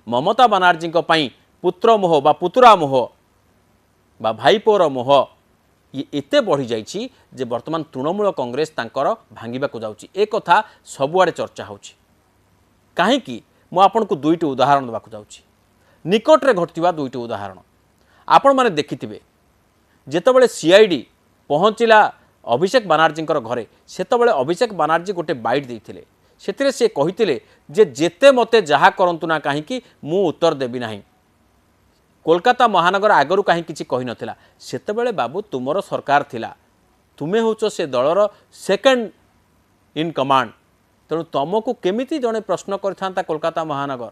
ममता बानार्जी पुत्र मोह बा पुतुरा मोह बा भाईपोर मोह ये एते बढ़ी जाइछि जे वर्तमान तृणमूल कांग्रेस तांकर भांगिबा को जाउछि। ए कथा सबुआडे चर्चा होछि। काहेकि मु आपनकु दुईटी उदाहरण देबाक जाउछि। निकटरे घटतिबा दुईटी उदाहरण आपण माने देखिथिबे। जेतेबेले सीआईडी पहुँचला अभिषेक बानार्जी घरे सेतेबेले अभिषेक बानार्जी गोटे बाइट देइथिले। सेतिरे से कहिथिले जे जेते मते जहा करंतु ना काहेकि मु उत्तर देबी नाही। कोलकाता महानगर आगरू कहीं किसी कही नथिला। सेतेबेले बाबू तुमर सरकार थिला, तुमे होचो से दलर सेकेंड इन कमांड, तेणु तुमको केमिति जड़े प्रश्न करता कोलकाता महानगर।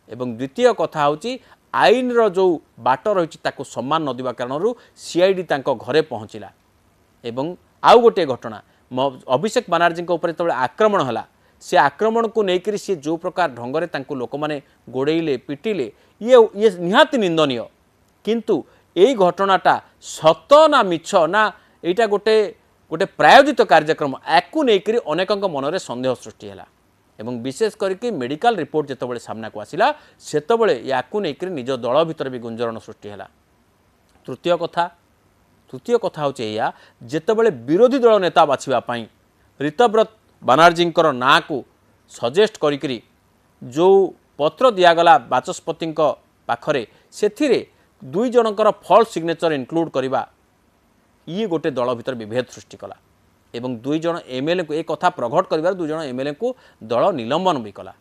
एवं द्वितीय कथा होची आईन रो जो बाट रही ताकू सम्मान न दिबा कारणरू सीआईडी तांको घरे पहुँचला। एवं आउ गोटे घटना अभिषेक बानार्जी ऊपर जो आक्रमण हला से आक्रमण को लेकर सी जो प्रकार ढंगरे तांको लोक माने गोड़ेइले पिटिले ये निहाती निंदनीय। किंतु यही घटनाटा सत ना मिछ ना एटा गोटे गोटे प्रायोजित कार्यक्रम याकू लेकर अनेक मनरे संदेह सृष्टि है। एवं विशेष करके मेडिकल रिपोर्ट जितेबाला सामना को आसिला सेतबेले याकू लेकर निज दल भितर भी गुंजरण सृष्टि है। तृतीय कथा होचे या जेतेबेले विरोधी दल नेता बाछिबा ऋतव्रत बानार्जी ना को सजेस्ट करी जो पत्र दिगला बाचस्पति पाखरे से दुई जनकर फॉल्स सिग्नेचर इनक्लूड करवा ये गोटे दल भीतर विभेद सृष्टि कला। एवं दुई जन एमएलए को एक कथा प्रघट कर दुई जन एमएलए को दल निलंबन भी कला।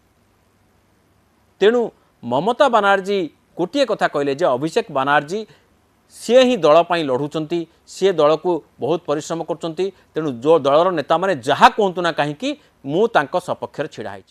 तेणु ममता बानार्जी गोटे कथा कहले जे अभिषेक बानार्जी सी ही दल पर लड़ुंट सी दल को बहुत परिश्रम कर। तेणु जो दलर नेता माने जहाँ कहतु ना कहीं मु तांको सपक्षर छिड़ा है।